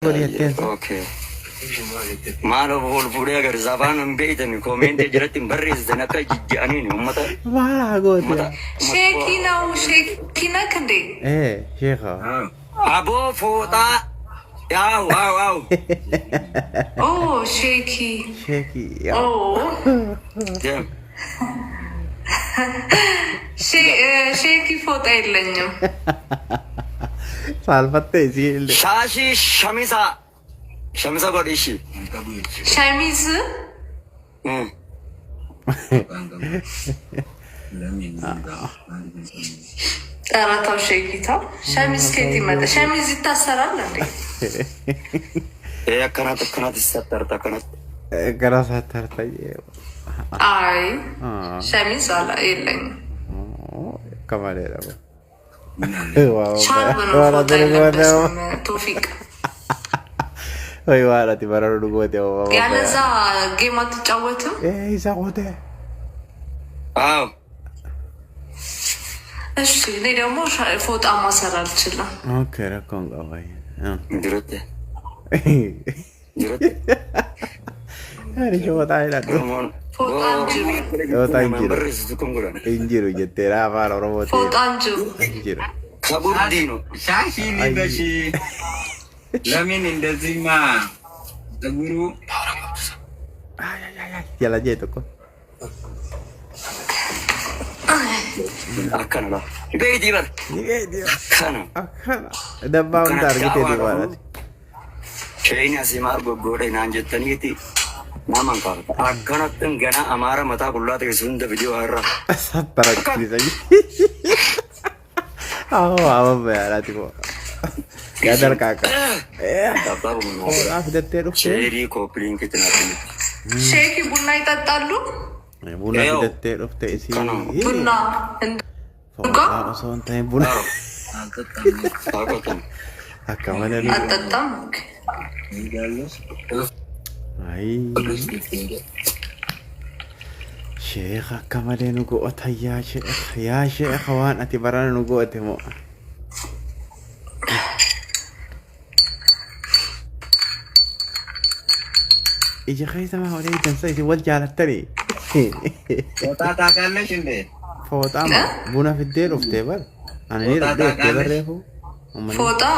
Okay. Maalo fuudhee agarsiisa afaan hin beektan koomeentii jalatti hin barreessitan akka jijjiiraniin uummata. Maala goota. Sheekina sheekina kande. Sheekha. Aboo fooxaa. Waaw. Oh sheeki. Sheeki. Oh. Sheeki fooxaa የለኝም. Salfatte isiillee. Shaashii shamisaa. Shamisa godhishi. Shamiz. ጠራታው ሼኪታ ሸሚዝ ከየት ይመጣ? ሸሚዝ ይታሰራል እንዴ? ከናት ይሰጠርታ ከናት ገራሳተርታ አይ ሸሚዝ አላ የለኝም። ከማለ ነው ሻርብ ነው ቶፊቅ ወይ ዋላት ይበራሩ ጎቴው ያለዛ ጌም አትጫወትም? ይሳቆቴ አው እሺ እኔ ደግሞ ፎጣ ማሰር አልችልም። ኦኬ ረኮን ጋዋይ ድረቴ አሪ ፎጣ ይላል ፎጣ እንጂሩ ጀቴራ ባሮ ሮቦቴ ፎጣ እንጂሩ ከቡዲኖ ሻሺ ሊበሺ ለምን እንደዚህማ ፀጉሩ ያላ ጀይቶኮ አከና ቤዲበር አከና ደባውን ታርጌት ይባላል ሸይና ሲማር ጎጎደ ናንጀተኒቲ ናማን ካር አከናትን ገና አማራ መታ ኩላት ከሱንደ ቪዲዮ አራ ሰተረክ ይዘይ አዎ በያላቲኮ ያደር ካካ አፍደቴ ዱክ ሼሪ ኮፕሊንግ ተናተኒ ሼኪ ቡና ይጠጣሉ? ቡና ፍደቴ ዱክቴ እሲ ቡና እንዱጋ ሶንታይ ቡና ታቆተን አካማለ አጠጣም አይ ሼክ አካማለ ንጎ ኦታያ ሼክ ዋን አቲ በራን ንጎ ኦቴሞ إيش خيسة ما هو ليه تنسى يتوجه على التري. فوطا تاكلش እንዴ? فوطا بونا في الدير وفي تيبل. أنا نير الدير تيبل ريفو. فوطا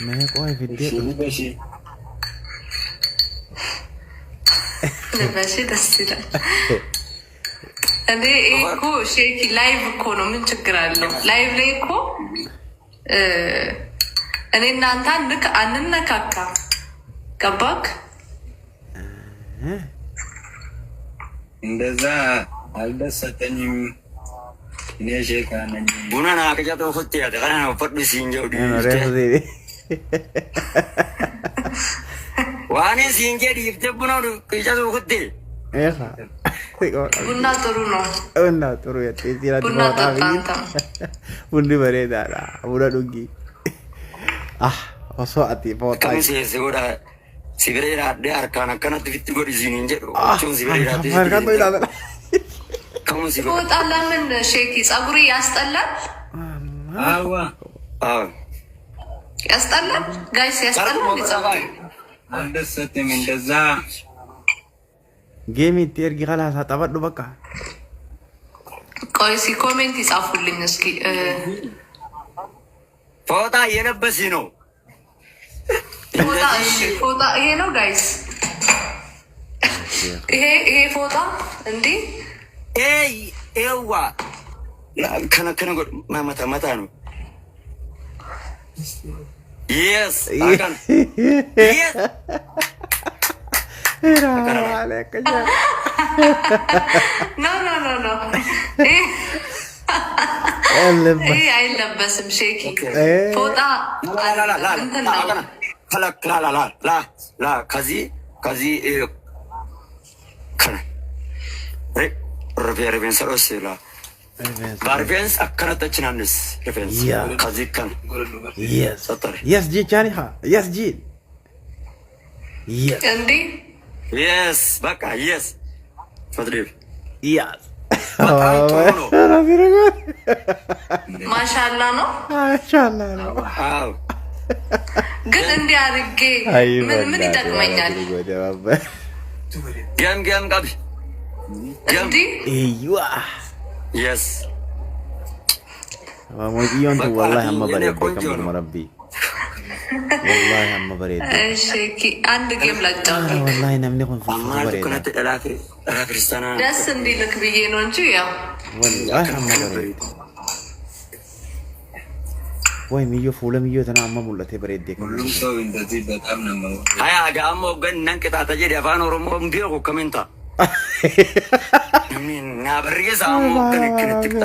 ما هي قوي في الدير. لباشي تسيلا. أنا إيكو شيكي لايف كونو من شكرالو. لايف ليكو. أنا نانتان نك أننا كاكا. ገባክ? እንደዛ አልደሰተኝም። እኔ ሼካ ነኝ። ቡናና ከጃቶ ፈት ያደ ካና ፈድ ሲንጀው ዲ ዋኔ ሲንጀ ዲ ይፍተቡናው ከጃቶ ፈት ቡና ጥሩ ነው። ቡና ጥሩ የጤዚራ ቡና ጠጣታ ቡኒ በሬዳላ ቡና ዱጊ ኦሶ አቲ ፎታ ከሚሴ ሲጎዳ ሲብሬራ ደ አርካና ከናት ፊት ጎዲ ሲንጀ ቹን ሲብሬራ ዲ ማርካቶ ይላል ከሙሲ ፎጣ ለምን ሼኪ ፀጉሬ ያስጠላል? አዋ ያስጠላል ጋይስ ያስጠላል ፀጉሬ አልደሰተኝም። እንደዛ ጌም ይተርጊ خلاص አጣበዱ በቃ ቆይ ሲ ኮሜንት ይጻፉልኝ እስኪ ፎጣ የለበሲ ነው ፎጣ ይሄ ነው ጋይስ ይሄ ፎጣ እንዴ ኤዋ ከነ ጎድ ማመታ ነው yes አካን yes عليك يا ኖ ይሄ አይለበስም ሼኪ ፎጣ ላ ከዚህ ሪፌንስ ሮስላ ባርፌንስ አከነተችናንስ ሪፌንስ ከዚህ ከን يس جي جانيها يس جي يس እንዴ yes በቃ yes ፈድሪብ يس ማሻአላ ነው። ማሻአላ ነው። ግን እንዲህ አድርጌ ምን ይጠቅመኛል? ገም ቀብ እንዲህ እዩዋ የስ ማሞጂዮን ወላሂ አማ በሬደ ከመ ረቢ ወላሂ አማ በሬደ እሺ አንድ ጌም ላጫውት ወላሂ ነምኔ ኮን በሬደ ከነተ ደላክ ክርስቲያና ደስ እንዲልክ ብዬ ነው እንጂ ያው ወላሂ አማ በሬደ ወይ ሚዮ ፉለ ሚዮ ተና አማ ሙለቴ በሬደ ሁሉም ሰው እንደዚህ በጣም ነው አያ ጋሞ ገን ነንቅጣ ተጀደ አፋን ኦሮሞ ቢሮ ኮሜንታ ምን ናብርየስ አሞ ገን ክንትክታ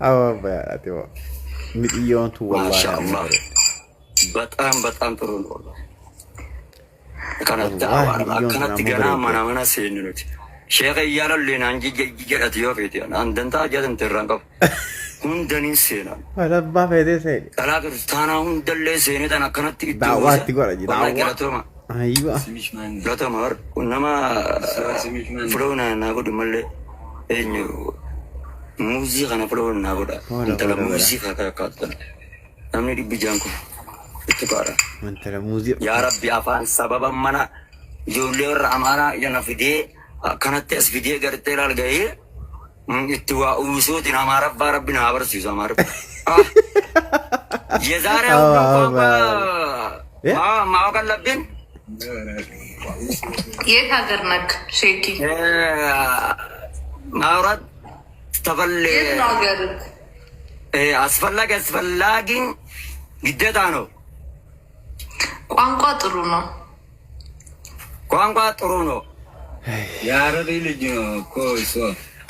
አዎ ባያቲው ሚዲዮንቱ ወላሂ በጣም ጥሩ ነው ከነታ ከነታ ገና ማናመና ሲንኑት ሼኸ ያለልን አንጂ ጀጀት ይወፊት አንደንታ ጀትን ተራንቀ ሁንደኒ ሲና አለባ ፈዴሴ ከላ ክርስቲያና ሁንደለ ሲኔ ተና ከነቲ ዳዋት ይቆራጂ ዳዋ አይዋ ስሚሽማን ለተማር ወነማ ስሚሽማን ፍሎና ናጎድ መለ እኙ ሙዚቃ ነፍሎና ናጎድ እንተለ ሙዚቃ ካካተነ አምኔ ዲብጃንኩ እትቃራ እንተለ ሙዚቃ ያ ረቢ አፋን ሰበበ መና ጆሌር አማራ የነፍዴ ከነተስ ቪዲ ገርቴራል ገይ እንትዋ ኡሶት አማራ ባረብና አበርሲስ አማራ የዛሬው ማወቅ አለብን። የት ሀገር ነክ ሼኪ ማውራት ተፈለ ሀገር አስፈላጊ ግዴታ ነው። ቋንቋ ጥሩ ነው። የአረብ ልጅ ነው እኮ እሱ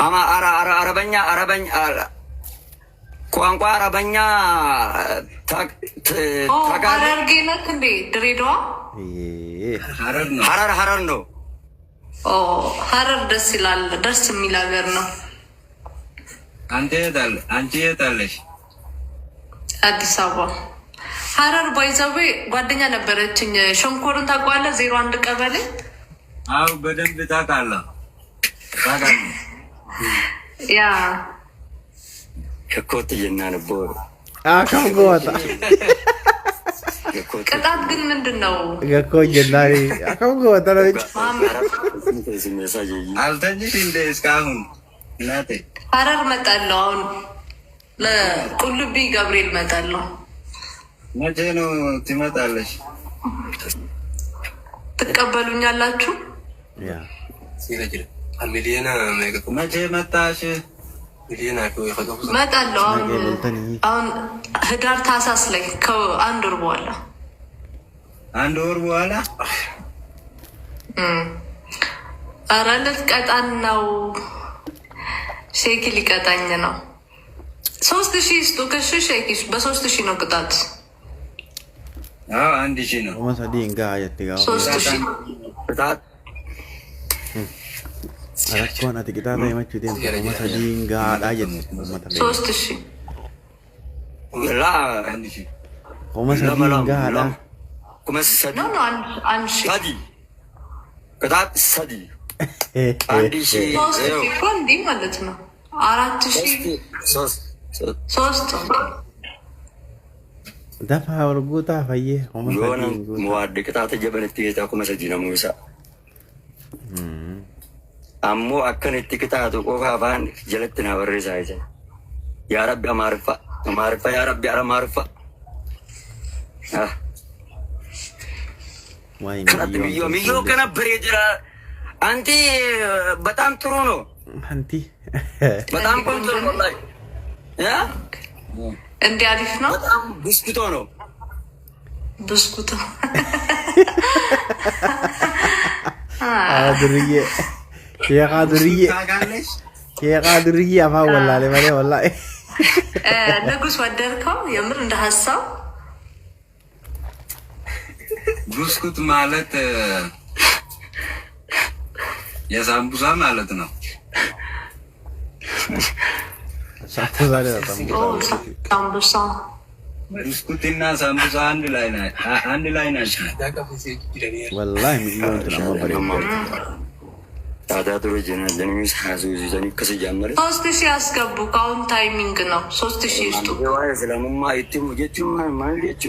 አረበኛ ቋንቋ አረበኛ ሀረርጌ ነክ እንዴ? ድሬዳዋ ሀረር ነው። ሀረር ደስ ይላል። ደስ የሚል ሀገር ነው። አንቺ የት አለሽ? አዲስ አበባ። ሀረር ባይዘዌ ጓደኛ ነበረችኝ። ሸንኮርን ታውቀዋለህ? 01 ቀበሌ። አዎ በደንብ ታውቃለህ። ያ ከኮት የናነበው አካንጎታ ቅጣት ግን ምንድነው? ገኮጀናሪ አካንጎታ ነው። አልተኝሽ እንደ እስካሁን እናቴ? ሀረር መጣለሁ። አሁን ለቁልቢ ገብርኤል መጣለሁ። መቼ ነው ትመጣለሽ? ትቀበሉኛላችሁ? ያ መቼ መጣሽ? መጣለሁ። አሁን ህዳር ታህሳስ ላይ ከአንድ ወር በኋላ ኧረ ልትቀጣን ነው። ሼኪ ሊቀጣኝ ነው። 3000 ስጡ ከሽ ሼኪ በ3000 ነው ቅጣት። 1000 ነው። ወሰዲን ጋ ያትጋው 3000 ቅጣት አራኮና ተቂጣታ የማቹ ደም ወሰዲን ጋ ዳየን 3000 ላ ወሰዲን ጋ ዳ ኩመሰዲ ነው አንድ ሺህ ሰዲ ቅጣት ሰዲ 3000 እኮ እንዲህ ማለት ነው። 4000 3 ደፋ ወርጉታ ፈየ ሆነ ሙዋድ ቅጣት ጀበለት የታ ኩመሰዲ ነው ሙሳ አሞ አከነቲ ቅጣቱ ቆፋ ባን ጀለትና ወሬሳ አይዘ ያ ረቢ አማርፋ ያ ረቢ አማርፋ ዋይ ሚዮ ከነበር ይጅራ አንቲ በጣም ጥሩ ነው። አንቲ በጣም ቆንጆ ነው ላይ ያ እንዴ አሪፍ ነው። በጣም ብስኩቶ ነው። አድርዬ የቃድርዬ አፋ ወላለ ማለት ወላሂ ንጉስ ወደድከው? የምር እንደ ሀሳብ ብስኩት ማለት የሳምቡሳ ማለት ነው። ሳምቡሳ ብስኩትና ሳምቡሳ አንድ ላይ ናቸው። ወላሂ ሚሊዮን ተናማ በሬ ታዳቱ ጀና ጀኒስ ሐዙዝ ዘኒ ከሰጃመረ 3000 ያስገቡ ካውን ታይሚንግ ነው 3000 ይስጡ ወይ ስለምማ ይትም ጀቹም ማን ጀቹ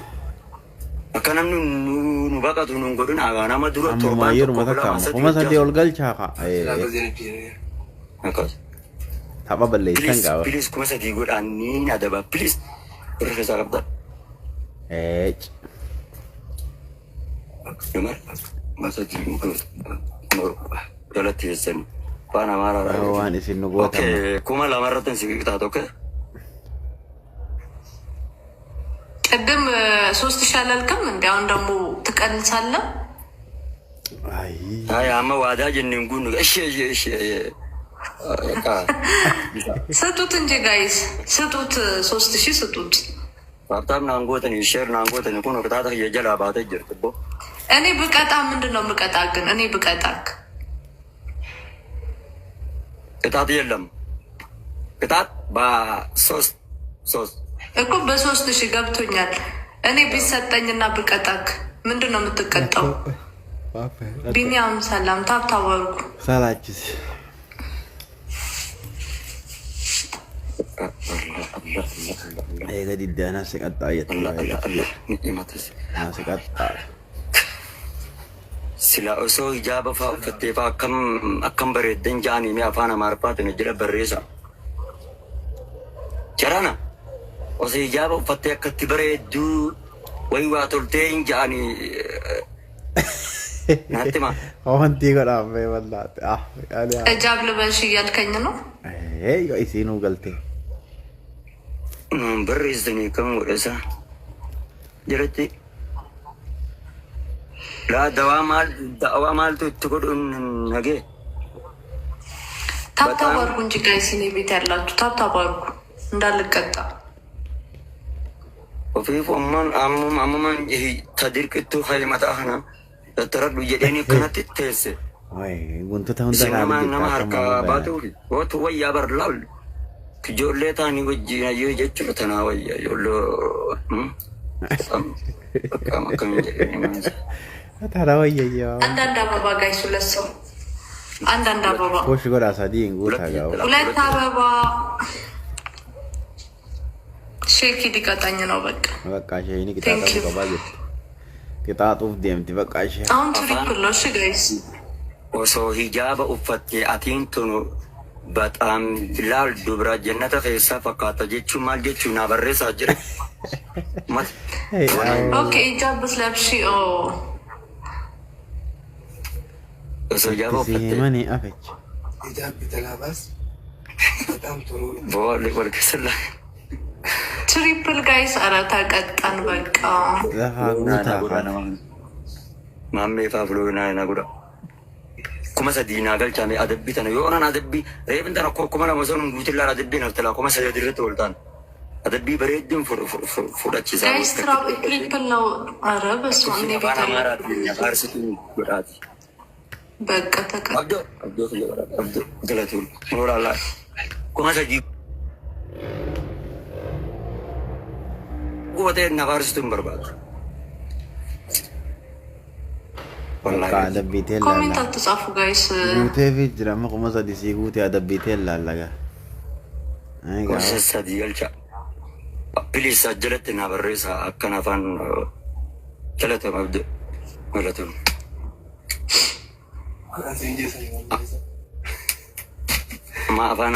አከናኑ ኑ ባቃቱ ኑ ጎዱን አጋና ማድሮ amma yeroo matakkaama kuma sadii ol galchaa ka አካስ tapha balleessan qaba ፕሊዝ kuma sadii godhaani adaba ፕሊዝ ረፈሳ qabda Yomar, masa jiru mor galati yesan. Pana mara. waan isin nu goota Okay, kuma lamaratan sigi kita toke. ቅድም 3000 አላልከም እንዴ? አሁን ደግሞ ትቀንሳለህ? አይ አማ ዋዳ ጀነን ጉን እሺ ስጡት እንጂ ጋይስ ስጡት 3000 ስጡት። በጣም ናንጎተን ሼር ናንጎተን ኮኖ ከታታ የጀላ ባተ ጀርጥቦ እኔ ብቀጣ ምንድነው ምቀጣ? ግን እኔ ብቀጣክ ቅጣት የለም። ቅጣት በ3 እኮ በ3000 ገብቶኛል። እኔ ቢሰጠኝና ብቀጣክ ምንድነው የምትቀጣው? ቢኒያም ሰላም ታብታወርኩ salaachis eega diddaana siqaxxaa jedhu siqaxxaa sila osoo hijaaba fa'aa uffattee fa'aa akkam bareeddan ja'anii mee afaan amaariffaatiin jira barreessa. Jarana osoo hijaaba uffattee akkatti bareedduu wayi waa toltee hin ja'anii naatti maa. wantii godhaafee wallaate እጃብ ልበሽ እያልከኝ ነው? isiinuu galtee barreessanii kan godhasa jiratti. Laa dawaa maaltu itti godhuun nagee. ታብታወርኩ እንጂ ጋይስ እኔ ቤት ያላችሁ ታብታወርኩ እንዳልቀጣ ofiif ammumaan tadirqittuu haymataa kana tattaradhu jedhanii kanatti teesse. wantoota hunda nama harkaa baatuufi ootu wayyaa bar laal ijoollee taanii wajjin ayyuu jechuudha tanaa wayyaa ijoollee akkam jedhanii taraa wayyayyoo አንዳንድ አበባ ጋይስ ሁለት ሰው አንዳንድ አበባ koshi godhaa sadii hin guutaa gaa'u ሁለት አበባ ሼክ ሊቀጣኝ ነው በቃ በቃ ሸይኒ ቅጣጣ ቀባ ጀት ቅጣጡፍ ደምቲ በቃ ሸይ አሁን ትሪፕል ነው እሺ ጋይስ osoo hijaaba uffattee atiin tunu በጣም laal dubra jannata keessa fakkaata jechuun maal jechuun naa barreessaa jira. ኦኬ ሂጃብ ብትለብሺ osoo hijaaba uffattee mani afech ሂጃብ ብትለብስ በጣም ጥሩ boole walkesla ትሪፕል ጋይስ ኧረ ተቀጣን በቃ lafa guutaa maammee faafloo na gudha kuma sadii naa galchaame adabbii tana yoo onan adabbii reefin tana kuma lama son guutillaan adabbii naftalaa kuma sadii irratti ooltaan adabbii bareedduun fudhachiisaa ጋይስ ትሪፕል ነው። ኧረ በስመ አብ እኔ ቤት ያለ ፋርሲቱን godhaati በቃ ተቀጣ abdoo galatuun nooraalaa kuma sadii gubatee na faarsituun barbaadu. በቃ adabbiitee ኮሜንት laalla አትጻፉ ጋይስ። guuteefi jira amma kuma sadii sii guutee adabbiitee laalla Gosa sadii galcha. Bilisa jalatti na barreessa akkan afaan jalata abdoo galatuun. Ma afaan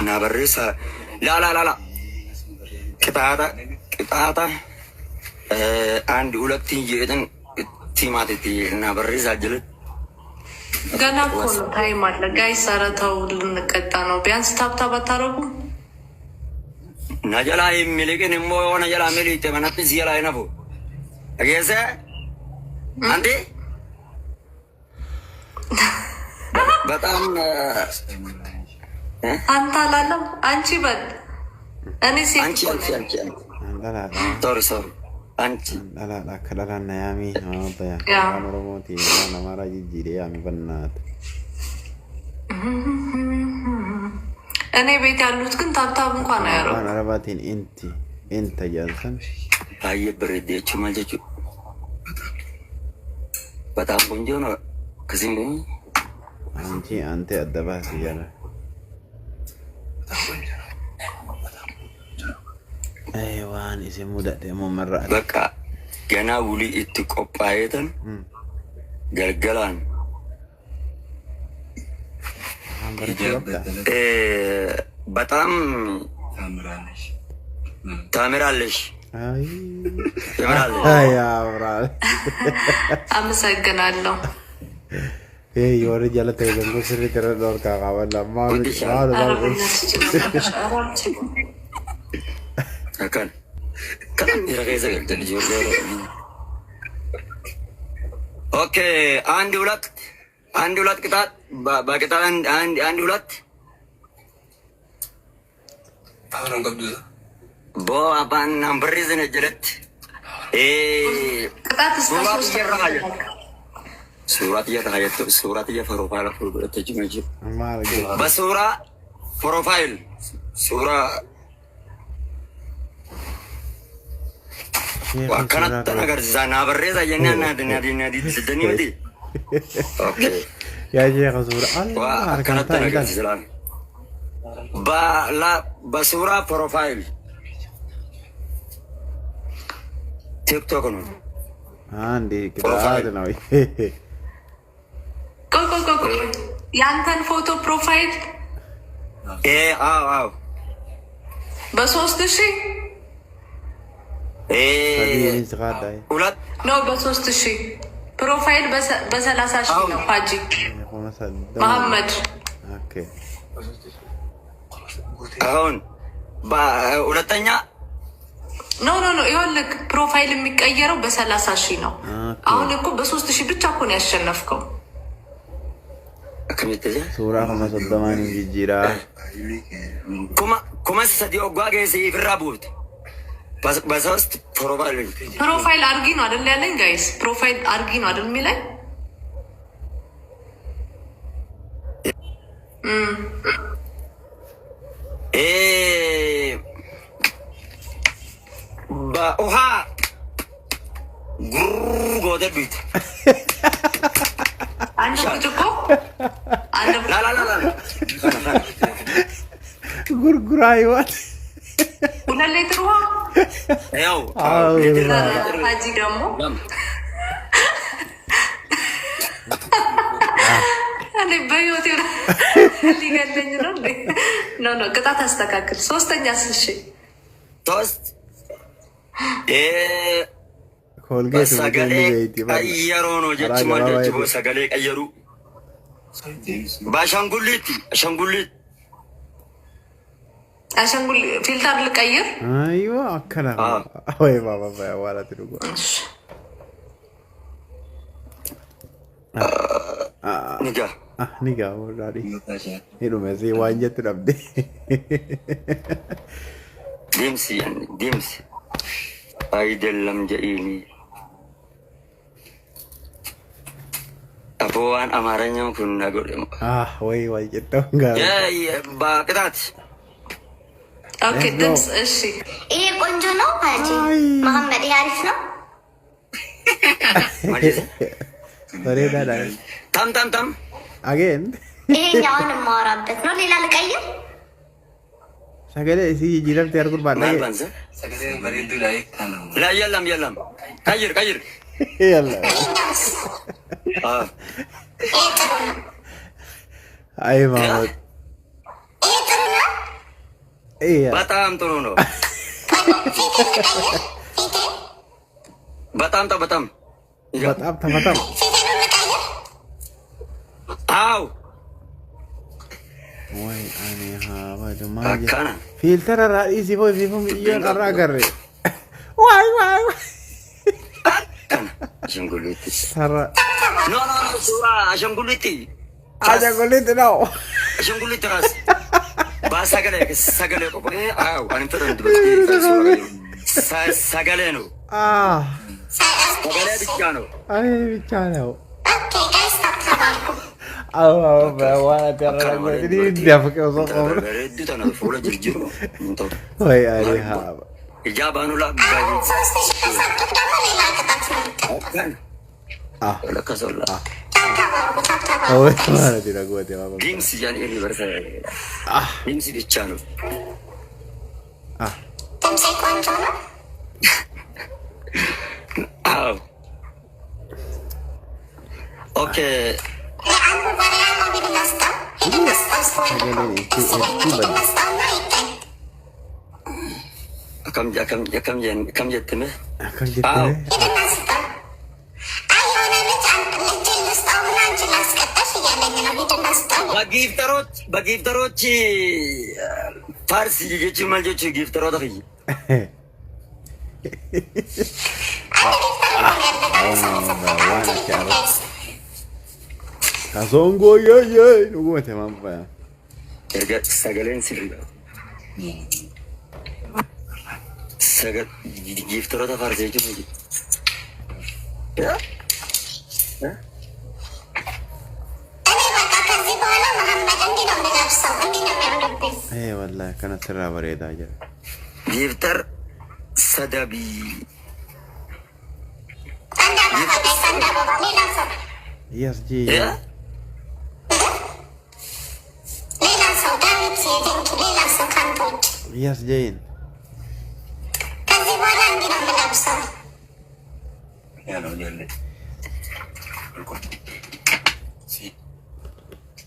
na barreessa la qixaata አንድ ሁለት ይሄድን ቲማቲቲ እና barreessa jalatti ገና እኮ ነው ታይም አለ ጋይስ። ኧረ ተው ልንቀጣ ነው። ቢያንስ ታብታብ አታረጉም? najala የሚልቅን ሞ najala የሚልቅ ተመናት ሲላ አይነፉ አገሰ አንዴ በጣም አንተ አላለም አንቺ በል እኔ አንቺ ሶሪ አንቺ dhalaadha akka dhalaan na yaamii namoota afaan oromooti nama amaaraa jijjiiree yaami bannaata እኔ ቤት ያሉት ግን ታብታብ እንኳን አያረው ዋን አረባቲን ኢንቲ ጃንሰን አየ ብሬዴቹ ማለቹ በጣም ቆንጆ ነው ከዚህ አንተ አደባስ ያለ አይዋን እስሙ ደሞ መራ በቃ ገና ውሊ እትቆጳየተን ገልገላን በጣም ታምራለሽ አይ ያብራል አመሰግናለሁ የወረ ጀለተ ይዘንጎ ስሪ ተረዶር ካቃበላ ማሉ አካን ከምን ይረገዘ ገልተል ጆሮ ኦኬ አንድ ሁለት ቅጣት በቅጣት አንድ ሁለት አሁን ገብዱ ቦ አባን ናምበር ይዘነ ጀለት ቅጣት ሱራት የፕሮፋይል ተጅመጅ በሱራ ፕሮፋይል ሱራ ወከናተ ነገር ዛና በረዛ የናና ድናዲ ዝደኒ ወዲ ኦኬ ያ ሼክ ሱራ አላህ ወከናተ ነገር ዝላን በሱራ ፕሮፋይል ቲክቶክ ነው አንዴ ቅጣት ነው ቆቆቆቆ ያንተን ፎቶ ፕሮፋይል አው በ3000 ሁለት ነው በ3000 ፕሮፋይል በ30000 ነው ፋጂ መሐመድ ኦኬ አሁን በሁለተኛ ኖ ይኸውልህ ፕሮፋይል የሚቀየረው በ30000 ነው አሁን እኮ በ3000 ብቻ እኮ ነው ያሸነፍከው አከሚተዘ ሱራ ከመሰደማን እንጂራ ኩማ ሰዲዮ ጓጌሲ ፍራቡት በሶስት ፕሮፋይል አርጊ ነው አይደል ያለኝ ጋይስ ፕሮፋይል አርጊ ነው አይደል የሚለኝ በውሃ ጎደዱት አንድ ብርጭቆ ጉርጉራ ይዋት 2 ሊትር ውሃ ያው ፋጂ ደግሞ እኔ በህይወቴ ሊገለኝ ነው ኖ ቅጣት አስተካክል ሶስተኛ ስሽ ቶስት ኮልጌት ሰገሌ ቀየሮ ነው ጀች ማለች ሰገሌ ቀየሩ በአሻንጉሊት ፊልተር ልቀይር አይዋ አከና ወይ ባባ ያዋላት ድጎ ኒጋ ወራዲ ሄዶ መዚ ዋንጀት ደብዴ ዲምስ አይደለም ጀኢኒ አፎዋን አማርኛው ኩን ነገር ወይ ዋንጀተው ጋር በቅጣት ኦኬ ድምፅ እሺ ይሄ ቆንጆ ነው ሀጂ መሐመድ ይሄ አሪፍ ነው ወሬዳ ታም አገን ይሄኛውን ማወራበት ነው ሌላ ልቀይር ሰገሌ እሲ ጂረፍት ያርጉል ባለ ሰገሌ በሬዱ ላይ ካለው ላ የለም ቀይር ያላ አይ ማውት በጣም ጥሩ ነው በጣም አው ወይ አኔ ሀባ አካና ፊልተር ራዲ ሲፎ ይየን አራገረ ዋይ አሸንጉሊት ሰራ ኖ ሱራ አሸንጉሊት ነው አሸንጉሊት ራስ ሰገሌ ቆቆ አው አንተ ሰገሌ ነው ሰገሌ ብቻ ነው አይ ብቻ ነው waan ati dafqee osoo qabu. Bareedduu tana fuula jirjiru. Way ari haaba. Ijaabaan ulaa lakkas ollaa. Waan ati ragootee waa. Diimsi jaan inni barsa. Diimsi bichaa nu. Okay. Kam jette me? Bagiftarochi Farsi jechuun maal jechuun giftaroota fiyyi. Kasongo ye dhuguma teemaan faya. Erga sagaleen sirriidha. Giftaroota Farsi jechuun Wallahi kana sirraa bareedaa jira. Giftar Sadabii. Yes, G. Yes, Jane.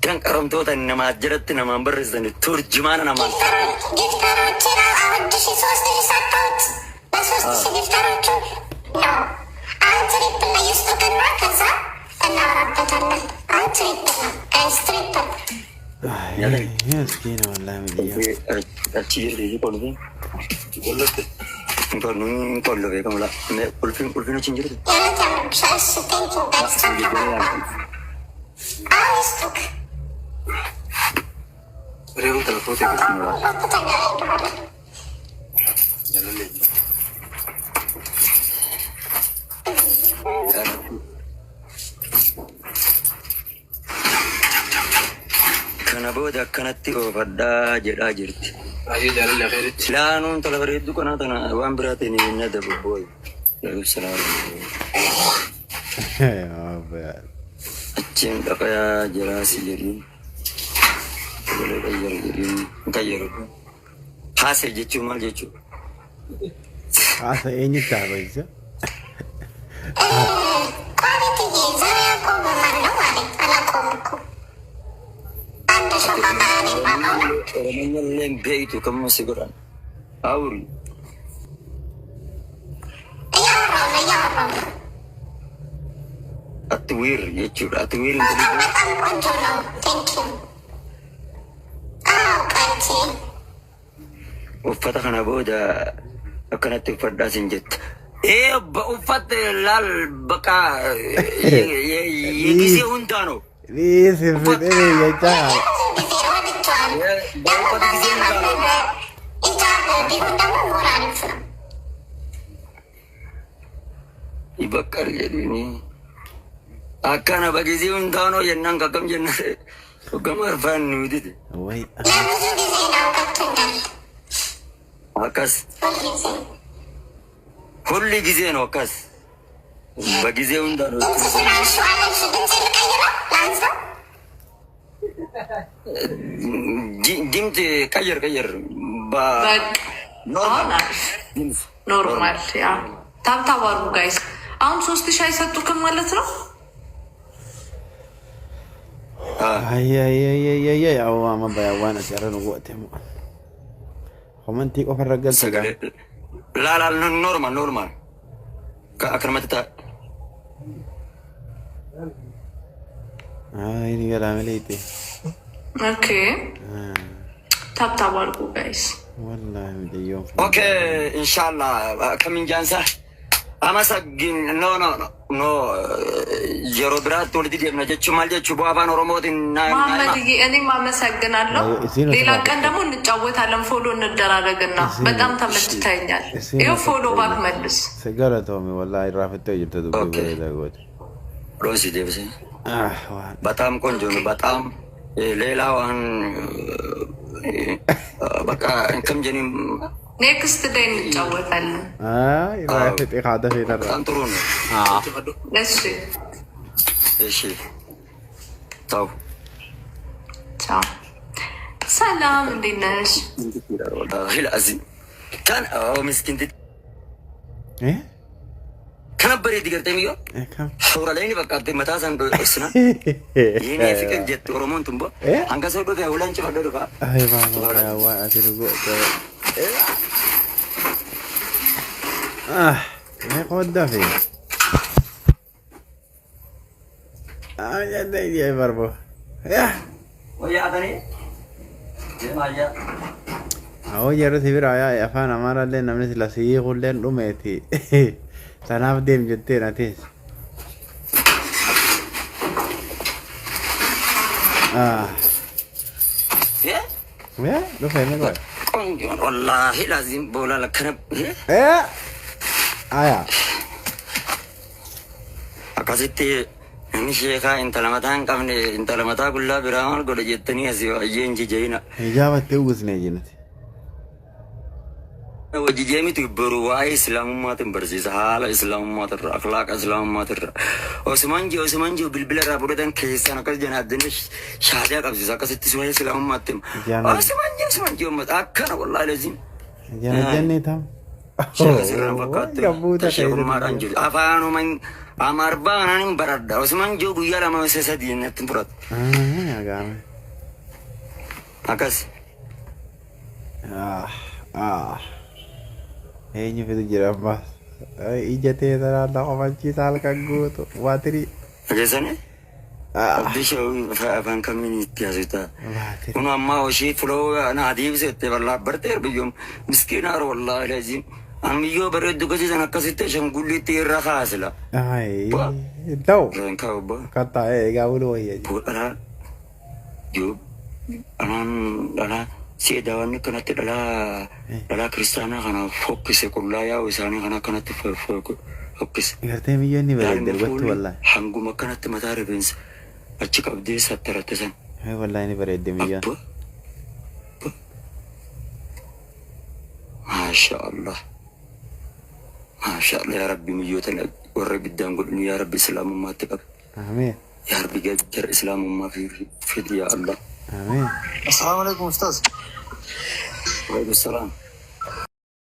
Kan qaramtoota nama jiratti namaan barreessan turjumaana namaan. Yes, Jane wallahi midiya. Achi jirti kolfi. Kollo beekamu la. Kolfi achi jirti. Revo telepon te Kana booda akkanatti oofadhaa jedhaa jirti. Ayo jalan la khairit. Laanuun tala bareeddu kana tana waan biraatiin hin nadabu booy. Achiin dhaqayaa jiraasi jedhiin. Haasee jechuun maal jechuudha? Haasa eenyutti haasa'isa? Oromiyaallee beektu kamuma si godhan. Haawuri. Atwiir jechuudha. Atwiir uffata kana booda akkanatti uffadhaa sin jetta. Uffata laal bakka yeegisee hundaanoo. Riisi fidee jechaa. Uffata gisee hundaanoo. Ibakkar jedhini. Akkana bagisee hundaanoo jennaan kakkam jenna. Hoggama arfaan nuudite. Way. Akkas. Kulli giseen akkas. Bagisee hundaanoo. Dimti qayyar. ኖርማል ያ ታብታብ አድርጉ ጋይስ። አሁን 3000 አይሰጡክም ማለት ነው? Ay, awwaama bayaa waan as irra nu goote moo. Komantii qofa irra galcha gaa. Laal normal. Akkanumatti ta'a. Ay, ni galaa maleete. ኦኬ ታብታብ አድርጉ ጋይስ። Wallahi midiyyoon. Okay, inshallah. Kamin jaansa. Amasagin no yeroo biraatti walitti deemna jechuun maal jechuun bu'aa afaan Oromootiin መሐመድዬ እኔም አመሰግናለሁ። ሌላ ቀን ደግሞ እንጫወታለን። ፎሎ እንደራረግና በጣም ተመችተኛል። ይኸው ፎሎ ባክ መልስ Sigara toomi wallahi irraa fittee jirtu dubbii bareedaa goote. ሮሲ ደብሰ በጣም ቆንጆ ነው። በጣም ሌላዋን በቃ ከምጀኒም ኔክስት ዴይ እንጫወታለን። ራፊት ካደ ፌተራ በጣም ጥሩ ነው። እሺ እሺ ታው ቻው። ሰላም እንዴት ነሽ? ሂላዚ ካን ምስኪን ከነበር የዲገርተኝ ይዮ ሱራ ላይ ነው በቃ ተመታሰን እስና ይሄኔ ፍቅር ጀት ኦሮሞን ትንቦ አንገሰው ዶጋ ሁላንጭ ፈደዱካ አይ ባባ ዋ አትልጎ ما قد في يا بربو يا ويا أدني ما جاء أو جرى سيبر آيا يا فان أمارا لين نمني سلاسي يقولين روميتي تناف ديم جتة نتيس يا لو فهمت قول والله لازم بولا لك كنب آيا أكاسيتي نشيخا أنت لما تانكمني أنت لما تاكل لا برامر قول جتني أسيو أجين جينا إجابة توجس نجينتي وجيجيمي تبرو واي إسلام ما تنبرسيس حال إسلام ما تر أخلاق إسلام ما تر وسمانجي بالبلا رابطان كيسان أكاس جناد دنش شادية كابسيس أكاسيتي سوى إسلام ما تم وسمانجي ومت أكنا والله لازم جنة تام Gabuta shakumaran jul afanu man amarbanan barada Osman jo guyala ma sesa di net purat agame akas ini video jerambas ijate tara da omanchi sal kaguto watri agesane abisho fan community azita uno amma oshi flow ana adib se te wala barter biyum miskina ro wallahi lazim أميو برد كذي أنا كسيت شنقولي تيرا خاسلا. أي لو. رنكاوبا. كتا قاولوا هي. أنا جو أنا سيداواني كنت لا كريستانا كنا فوكس كلها يا وساني كنا فوكس. قرتي ميوني برد الوقت والله. حنقو ما كانت متعرفينس. أشيك أبدي سترتسن. هاي والله إني برد ميون. ما شاء الله. ما شاء الله يا ربي ميوتنا ورب الدم قل يا رب إسلام ما تقبل آمين يا رب جر إسلام ما في يا الله آمين السلام عليكم أستاذ. وعليكم السلام.